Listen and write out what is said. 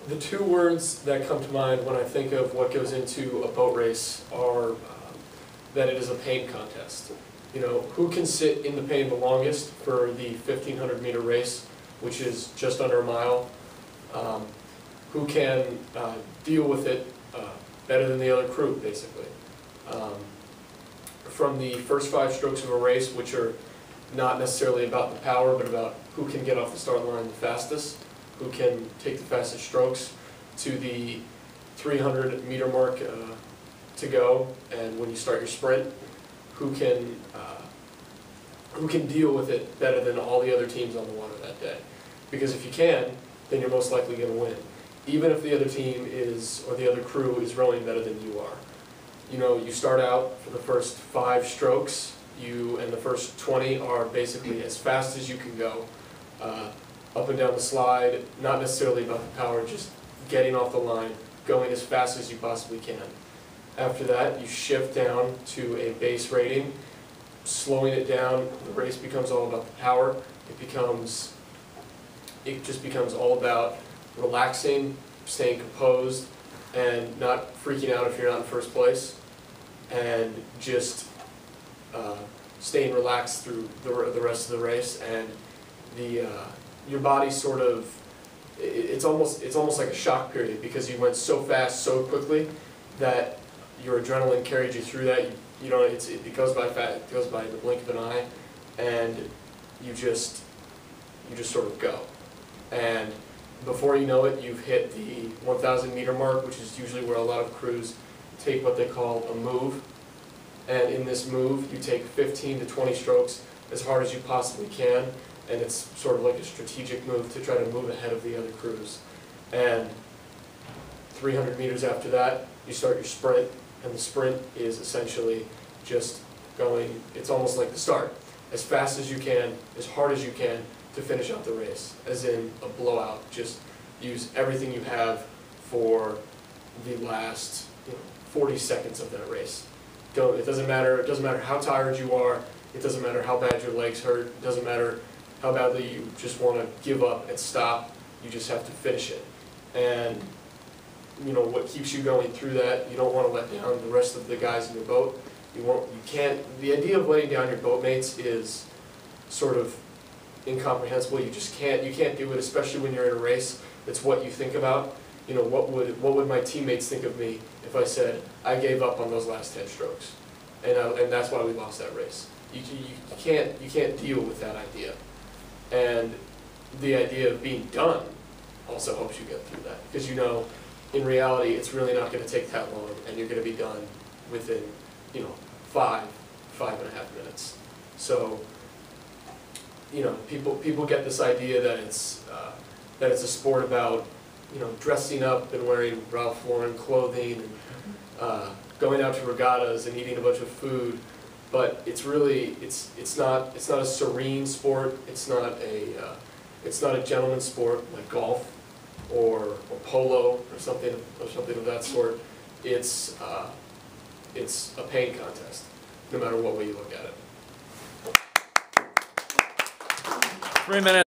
The two words that come to mind when I think of what goes into a boat race are that it is a pain contest. You know, who can sit in the pain the longest for the 1,500 meter race, which is just under a mile? Who can deal with it better than the other crew, basically. From the first 5 strokes of a race, which are not necessarily about the power, but about who can get off the start line the fastest, who can take the fastest strokes, to the 300 meter mark to go, and when you start your sprint, who can deal with it better than all the other teams on the water that day. Because if you can, then you're most likely going to win, even if the other team is, or the other crew is rowing better than you are. You know, you start out for the first 5 strokes, and the first 20 are basically as fast as you can go, up and down the slide, not necessarily about the power, just getting off the line, going as fast as you possibly can. After that, you shift down to a base rating, slowing it down. The race becomes all about the power. It just becomes all about relaxing, staying composed, and not freaking out if you're not in first place, and just staying relaxed through the rest of the race. And your body sort of, it's almost like a shock period, because you went so fast so quickly that your adrenaline carried you through that. You know, it goes by fast, it goes by in the blink of an eye, and you just sort of go. And before you know it, you've hit the 1,000 meter mark, which is usually where a lot of crews take what they call a move. And in this move, you take 15 to 20 strokes as hard as you possibly can, and it's sort of like a strategic move to try to move ahead of the other crews. And 300 meters after that, you start your sprint, and the sprint is essentially just going, it's almost like the start, as fast as you can, as hard as you can, to finish out the race, as in a blowout. Just use everything you have for the last 40 seconds of that race. It doesn't matter how tired you are, it doesn't matter how bad your legs hurt, it doesn't matter how badly you just want to give up and stop. You just have to finish it. And you know what keeps you going through that, you don't want to let down the rest of the guys in your boat. The idea of letting down your boatmates is sort of incomprehensible. You can't do it, especially when you're in a race. It's what you think about. You know, what would my teammates think of me if I said I gave up on those last 10 strokes, and that's why we lost that race. You can't deal with that idea, and the idea of being done also helps you get through that, because you know, in reality, it's really not going to take that long, and you're going to be done within 5.5 minutes. So people get this idea that it's a sport about dressing up and wearing Ralph Lauren clothing and going out to regattas and eating a bunch of food, but it's really it's not a serene sport. It's not a gentleman's sport like golf or polo or something of that sort. It's a pain contest, no matter what way you look at it. 3 minutes.